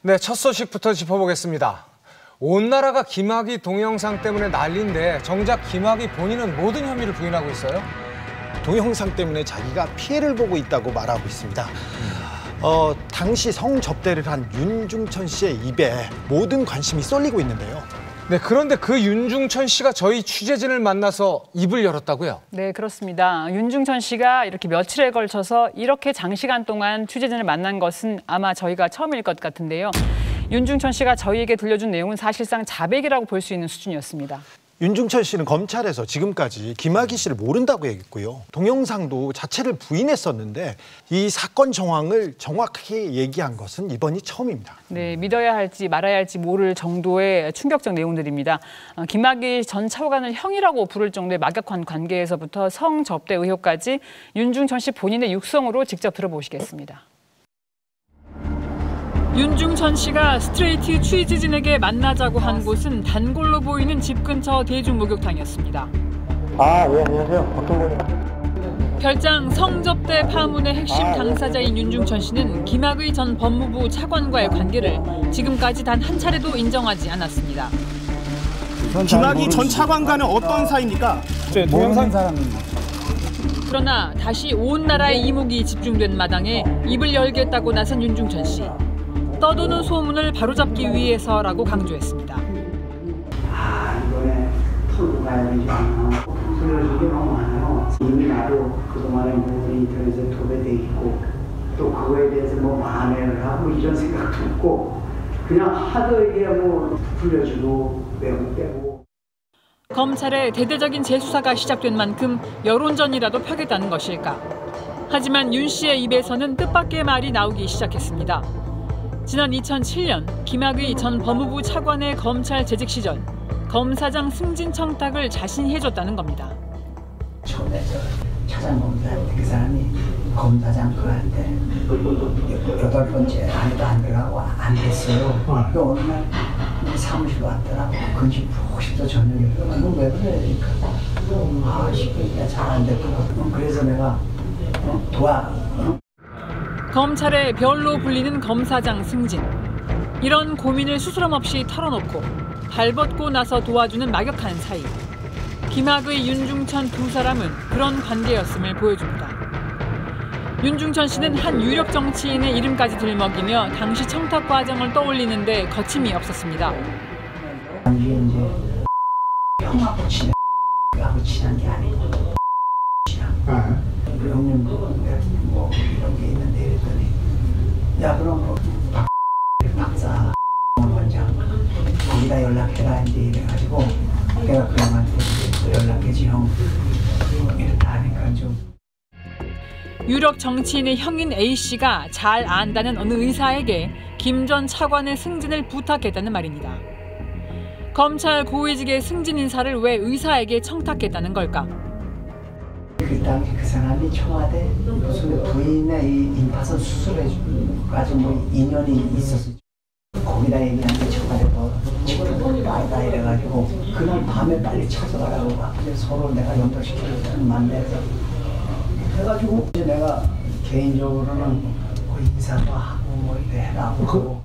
네, 첫 소식부터 짚어보겠습니다. 온 나라가 김학의 동영상 때문에 난리인데 정작 김학의 본인은 모든 혐의를 부인하고 있어요? 동영상 때문에 자기가 피해를 보고 있다고 말하고 있습니다. 당시 성접대를 한 윤중천 씨의 입에 모든 관심이 쏠리고 있는데요. 네, 그런데 그 윤중천 씨가 저희 취재진을 만나서 입을 열었다고요? 네, 그렇습니다. 윤중천 씨가 이렇게 며칠에 걸쳐서 이렇게 장시간 동안 취재진을 만난 것은 아마 저희가 처음일 것 같은데요. 윤중천 씨가 저희에게 들려준 내용은 사실상 자백이라고 볼 수 있는 수준이었습니다. 윤중천 씨는 검찰에서 지금까지 김학의 씨를 모른다고 얘기했고요. 동영상도 자체를 부인했었는데 이 사건 정황을 정확하게 얘기한 것은 이번이 처음입니다. 네, 믿어야 할지 말아야 할지 모를 정도의 충격적 내용들입니다. 김학의 전 차관을 형이라고 부를 정도의 막역한 관계에서부터 성접대 의혹까지 윤중천 씨 본인의 육성으로 직접 들어보시겠습니다. 윤중천 씨가 스트레이트 취재진에게 만나자고 한 곳은 단골로 보이는 집 근처 대중목욕탕이었습니다. 예, 안녕하세요. 어떤 거요? 별장 성접대 파문의 핵심 당사자인 윤중천 씨는 김학의 전 법무부 차관과의 관계를 지금까지 단 한 차례도 인정하지 않았습니다. 김학의 전 차관과는 어떤 사이입니까? 동영상 사람입니다. 그러나 다시 온 나라의 이목이 집중된 마당에 입을 열겠다고 나선 윤중천 씨. 떠도는 소문을 바로잡기 위해서라고 강조했습니다. 이번에 털고 가야 되지 않나. 들려준 게 너무 많아요. 이미 나도 그동안에 인터넷에 도배돼 있고 또 그거에 대해서 만회를 하고 이런 생각도 없고 그냥 하도 이게 불려주고 빼고. 검찰의 대대적인 재수사가 시작된 만큼 여론전이라도 펴겠다는 것일까. 하지만 윤 씨의 입에서는 뜻밖의 말이 나오기 시작했습니다. 지난 2007년 김학의 전 법무부 차관의 검찰 재직 시절 검사장 승진 청탁을 자신이 해줬다는 겁니다. 처음에 찾아보는데 그 사람이 검사장 그한테 8번째 안에도 안 들어가고 안 됐어요. 또 어느 날 사무실로 왔더라고. 근심 푹 씻어 저녁에. 너 왜 그래? 그러니까 시끄니까 잘 안 됐고. 그래서 내가 검찰의 별로 불리는 검사장 승진. 이런 고민을 스스럼 없이 털어놓고 발벗고 나서 도와주는 막역한 사이. 김학의, 윤중천 두 사람은 그런 관계였음을 보여줍니다. 윤중천 씨는 한 유력 정치인의 이름까지 들먹이며 당시 청탁 과정을 떠올리는데 거침이 없었습니다. 이게 이제 형하고 친한 게 아니고 형님 이런 게 있는데 이랬더니 야 그럼 박사 원장 거기다 연락해라 이제 이래가지고 내가 그 형한테 연락해지 형 이렇다 하니까 좀. 유력 정치인의 형인 A씨가 잘 안다는 어느 의사에게 김 전 차관의 승진을 부탁했다는 말입니다. 검찰 고위직의 승진 인사를 왜 의사에게 청탁했다는 걸까? 그 당시 그 사람이 청와대 무슨 부인의 임파선 수술해가지고 인연이 있었어. 거기다 얘기하는데 청와대에서 지금 아니다 이래가지고 그날 밤에 빨리 찾아가라고 서로 내가 연결시켜서 만나서 해가지고 이제 내가 개인적으로는 인사도 하고 이래 해라고.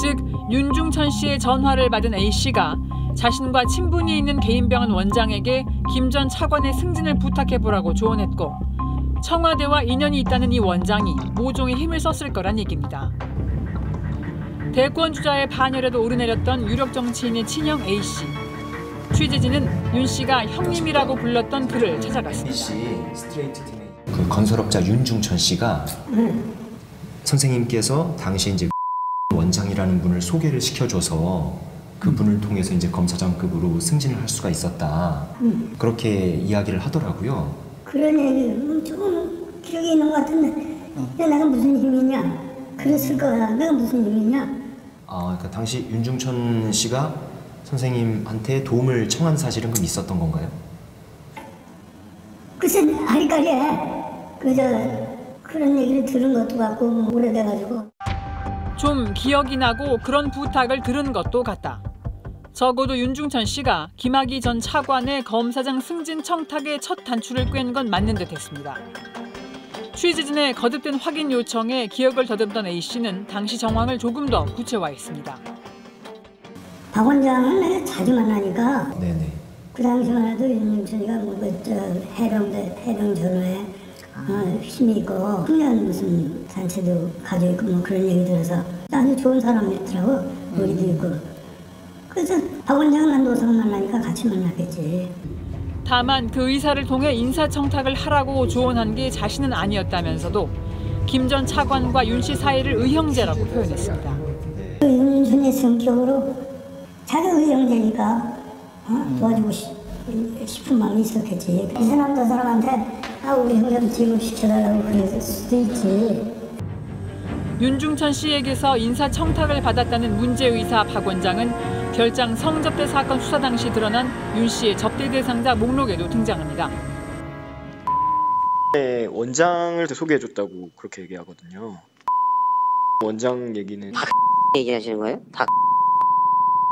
즉 윤중천 씨의 전화를 받은 A씨가 자신과 친분이 있는 개인병원 원장에게 김 전 차관의 승진을 부탁해보라고 조언했고 청와대와 인연이 있다는 이 원장이 모종의 힘을 썼을 거란 얘기입니다. 대권 주자의 반열에도 오르내렸던 유력 정치인의 친형 A씨. 취재진은 윤 씨가 형님이라고 불렀던 그를 찾아갔습니다. 그 건설업자 윤중천 씨가 선생님께서 당시 이제 원장이라는 분을 소개를 시켜줘서 그분을 통해서 이제 검사장급으로 승진을 할 수가 있었다. 그렇게 이야기를 하더라고요. 그런 얘기 조금 기억이 있는 것 같은데 야, 내가 무슨 힘이냐? 그랬을 거야. 내가 무슨 힘이냐? 그러니까 당시 윤중천 씨가 선생님한테 도움을 청한 사실은 그럼 있었던 건가요? 글쎄 아리까리해. 그런 얘기를 들은 것도 같고 오래돼가지고. 좀 기억이 나고 그런 부탁을 들은 것도 같다. 적어도 윤중천 씨가 김학의 전 차관의 검사장 승진 청탁의 첫 단추를 꿰는 건 맞는 듯했습니다. 취재진의 거듭된 확인 요청에 기억을 더듬던 A씨는 당시 정황을 조금 더 구체화했습니다. 박 원장은 내가 자주 만나니까 네네. 그 당시만 해도 윤중천이가 해병 전후에 힘이 있고 훈련 무슨 단체도 가지고 있고 뭐 그런 얘기 들어서 아주 좋은 사람이었더라고. 우리도 있고. 그래서 박 원장은 난 노사가 만나니까 같이 만나겠지. 다만 그 의사를 통해 인사청탁을 하라고 조언한 게 자신은 아니었다면서도 김 전 차관과 윤 씨 사이를 의형제라고 표현했습니다. 윤준의 성격으로 자기 의형제니까 도와주고 싶은 마음이 있었겠지. 이 사람 저 사람한테 우리 형제도 지급시켜달라고 그랬을 수도 있지. 윤중천 씨에게서 인사청탁을 받았다는 문제의사 박 원장은 별장 성접대 사건 수사 당시 드러난 윤 씨의 접대 대상자 목록에도 등장합니다. 원장을 소개해줬다고 그렇게 얘기하거든요. 원장 얘기는 다 얘기하시는 거예요? 다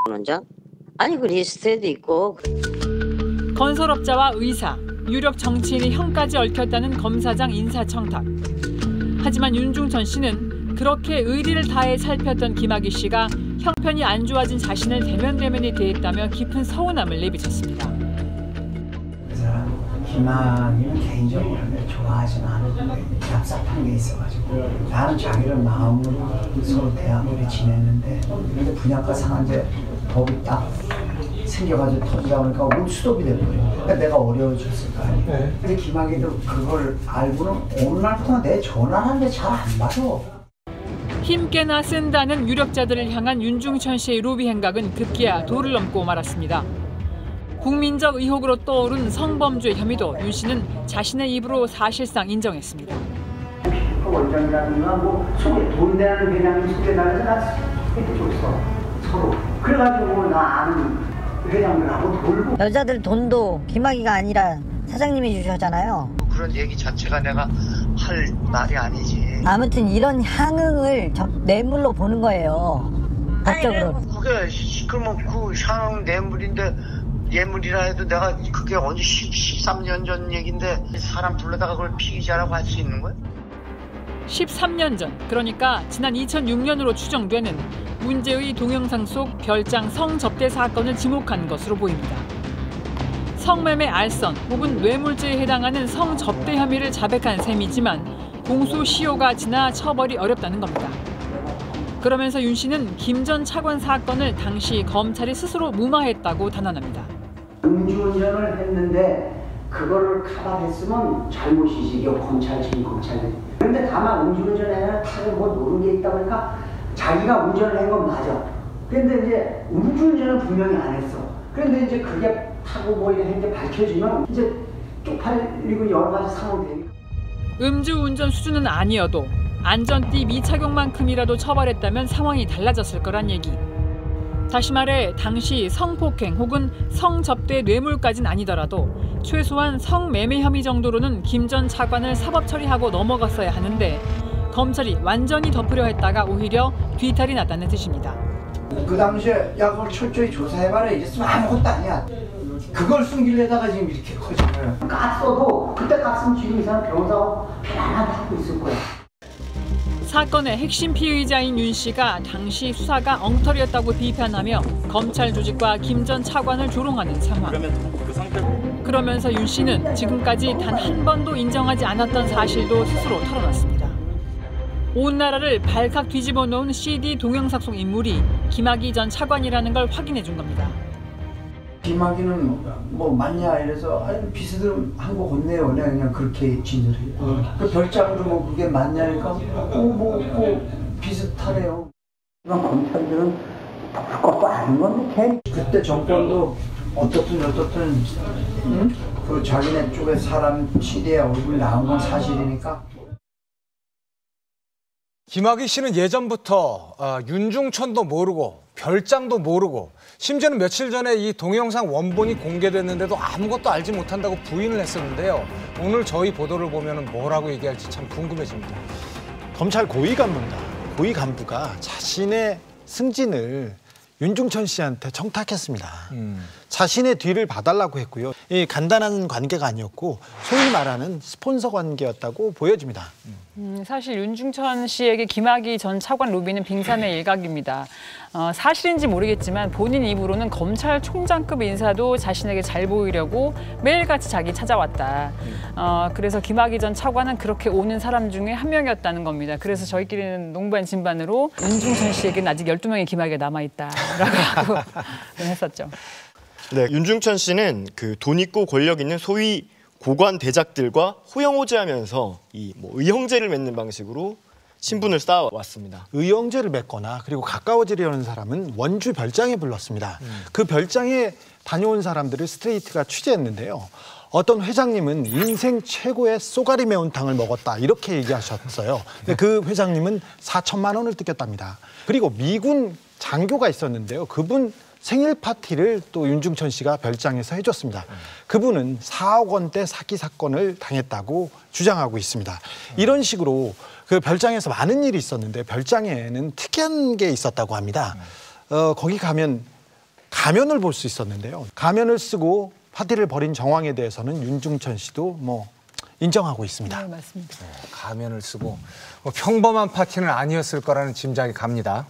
원장? 아니 그 리스트에도 있고. 건설업자와 의사, 유력 정치인의 형까지 얽혔다는 검사장 인사청탁. 하지만 윤중천 씨는 그렇게 의리를 다해 살폈던 김학의 씨가 형편이 안 좋아진 자신을 대면대면히 대했다며 깊은 서운함을 내비쳤습니다. 그 사람 김학의는 개인적으로 좋아하지는 않은데 얍삽한 게 있어가지고 나는 자기를 마음으로 서로 대화를 지냈는데 근데 분양가 상한제 법이 딱 생겨가지고 터지다 보니까 못 수톱이 돼버려요. 그러니까 내가 어려워졌을 거 아니에요. 근데 김학의도 그걸 알고는 어느 날부터 내 전화를 하는데 잘 안 받아. 힘께나 쓴다는 유력자들을 향한 윤중천 씨의 로비 행각은 급기야 도를 넘고 말았습니다. 국민적 의혹으로 떠오른 성범죄 혐의도 윤 씨는 자신의 입으로 사실상 인정했습니다. 원장이라든가 뭐 소개 돈 내는 회장님 소개달라서 나 해줬어 서로. 그래가지고 나 아는 회장들하고 돌고. 여자들 돈도 김학의가 아니라 사장님이 주셨잖아요. 그런 얘기 자체가 내가 할 말이 아니지. 아무튼 이런 향응을 뇌물로 보는 거예요. 법적으로. 그게 그러면 그 향응 뇌물인데 예물이라 해도 내가 그게 언제 13년 전 얘긴데 사람 불러다가 그걸 피의자라고 할 수 있는 거야? 13년 전, 그러니까 지난 2006년으로 추정되는 문제의 동영상 속 별장 성접대 사건을 지목한 것으로 보입니다. 성매매 알선 혹은 뇌물죄에 해당하는 성접대 혐의를 자백한 셈이지만 공소시효가 지나 처벌이 어렵다는 겁니다. 그러면서 윤 씨는 김 전 차관 사건을 당시 검찰이 스스로 무마했다고 단언합니다. 음주운전을 했는데 그거를 카바했으면 잘못이지. 이게 검찰이. 그런데 다만 음주운전에 타고 뭐 노는 게 있다 보니까 자기가 운전을 한 건 맞아. 그런데 이제 음주운전은 분명히 안 했어. 그런데 이제 그게 타고 뭐 이렇게 밝혀지면 이제 쪽팔리고 여러 가지 상황이 되니까. 음주운전 수준은 아니어도 안전띠 미착용만큼이라도 처벌했다면 상황이 달라졌을 거란 얘기. 다시 말해 당시 성폭행 혹은 성접대 뇌물까지는 아니더라도 최소한 성매매 혐의 정도로는 김 전 차관을 사법 처리하고 넘어갔어야 하는데 검찰이 완전히 덮으려 했다가 오히려 뒤탈이 났다는 뜻입니다. 그 당시에 야 그걸 철저히 조사해봐라 이랬으면 아무것도 아니야. 그걸 숨기려다가 지금 이렇게 커진 거야. 깠어도 그때 깠으면 지금 이 사람 변호사하고 편안하게 하고 있을 거야. 사건의 핵심 피의자인 윤 씨가 당시 수사가 엉터리였다고 비판하며 검찰 조직과 김 전 차관을 조롱하는 상황. 그러면서 윤 씨는 지금까지 단 한 번도 인정하지 않았던 사실도 스스로 털어놨습니다. 온 나라를 발칵 뒤집어 놓은 CD 동영상 속 인물이 김학의 전 차관이라는 걸 확인해 준 겁니다. 김학의는 뭐 맞냐 이래서 아니 비스듬 한거 건네요. 그냥 그렇게 진술해요. 그 별장도 뭐 그게 맞냐니까 뭐 비슷하네요. 이건 검찰들은 볼 것도 아닌 건데 그때 정권도 어떻든 그 자기네 쪽에 사람 CD에 얼굴 나온 건 사실이니까. 김학의 씨는 예전부터 윤중천도 모르고 별장도 모르고 심지어는 며칠 전에 이 동영상 원본이 공개됐는데도 아무것도 알지 못한다고 부인을 했었는데요. 오늘 저희 보도를 보면 뭐라고 얘기할지 참 궁금해집니다. 검찰 고위 간부가 자신의 승진을 윤중천 씨한테 청탁했습니다. 자신의 뒤를 봐달라고 했고요. 이 간단한 관계가 아니었고 소위 말하는 스폰서 관계였다고 보여집니다. 사실 윤중천 씨에게 김학의 전 차관 로비는 빙산의 일각입니다. 사실인지 모르겠지만 본인 입으로는 검찰총장급 인사도 자신에게 잘 보이려고 매일같이 자기 찾아왔다. 그래서 김학의 전 차관은 그렇게 오는 사람 중에 한 명이었다는 겁니다. 그래서 저희끼리는 농반 진반으로 윤중천 씨에게는 아직 12명의 김학의가 남아있다라고 하고 했었죠. 네, 윤중천 씨는 그 돈 있고 권력 있는 소위 고관 대작들과 호영호제하면서 이 의형제를 맺는 방식으로 신분을 쌓아왔습니다. 의형제를 맺거나 그리고 가까워지려는 사람은 원주 별장에 불렀습니다. 그 별장에 다녀온 사람들을 스트레이트가 취재했는데요. 어떤 회장님은 인생 최고의 쏘가리 매운탕을 먹었다 이렇게 얘기하셨어요. 근데 그 회장님은 4천만 원을 뜯겼답니다. 그리고 미군 장교가 있었는데요. 그분 생일 파티를 또 윤중천 씨가 별장에서 해줬습니다. 그분은 4억 원대 사기 사건을 당했다고 주장하고 있습니다. 이런 식으로 그 별장에서 많은 일이 있었는데 별장에는 특이한 게 있었다고 합니다. 거기 가면 가면을 볼 수 있었는데요. 가면을 쓰고 파티를 벌인 정황에 대해서는 윤중천 씨도 인정하고 있습니다. 네, 맞습니다. 가면을 쓰고 평범한 파티는 아니었을 거라는 짐작이 갑니다.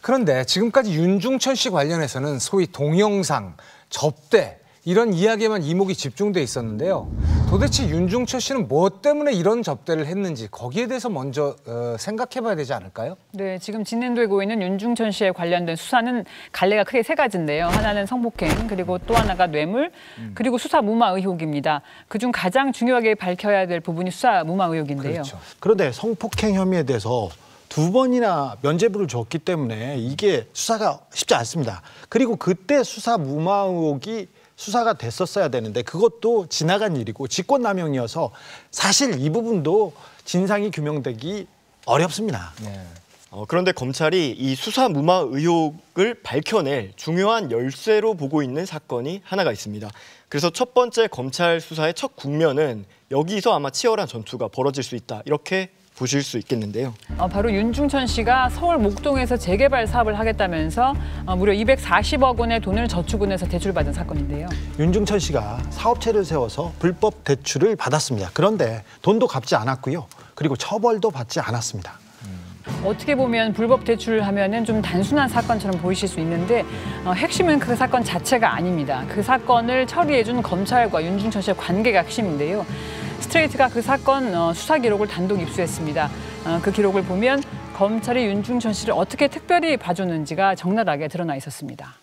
그런데 지금까지 윤중천 씨 관련해서는 소위 동영상, 접대 이런 이야기에만 이목이 집중돼 있었는데요. 도대체 윤중천 씨는 뭐 때문에 이런 접대를 했는지 거기에 대해서 먼저 생각해봐야 되지 않을까요? 네, 지금 진행되고 있는 윤중천 씨에 관련된 수사는 갈래가 크게 세 가지인데요. 하나는 성폭행, 그리고 또 하나가 뇌물, 그리고 수사 무마 의혹입니다. 그중 가장 중요하게 밝혀야 될 부분이 수사 무마 의혹인데요. 그렇죠. 그런데 성폭행 혐의에 대해서 2번이나 면죄부를 줬기 때문에 이게 수사가 쉽지 않습니다. 그리고 그때 수사 무마 의혹이 수사가 됐었어야 되는데 그것도 지나간 일이고 직권남용이어서 사실 이 부분도 진상이 규명되기 어렵습니다. 네. 그런데 검찰이 이 수사 무마 의혹을 밝혀낼 중요한 열쇠로 보고 있는 사건이 하나가 있습니다. 그래서 첫 번째 검찰 수사의 첫 국면은 여기서 아마 치열한 전투가 벌어질 수 있다. 이렇게 보실 수 있겠는데요. 바로 윤중천 씨가 서울 목동에서 재개발 사업을 하겠다면서 무려 240억 원의 돈을 저축은행에서 대출받은 사건인데요. 윤중천 씨가 사업체를 세워서 불법 대출을 받았습니다. 그런데 돈도 갚지 않았고요. 그리고 처벌도 받지 않았습니다. 어떻게 보면 불법 대출하면은 좀 단순한 사건처럼 보이실 수 있는데 핵심은 그 사건 자체가 아닙니다. 그 사건을 처리해준 검찰과 윤중천 씨의 관계가 핵심인데요. 스트레이트가 그 사건 수사 기록을 단독 입수했습니다. 그 기록을 보면 검찰이 윤중천 씨를 어떻게 특별히 봐줬는지가 적나라하게 드러나 있었습니다.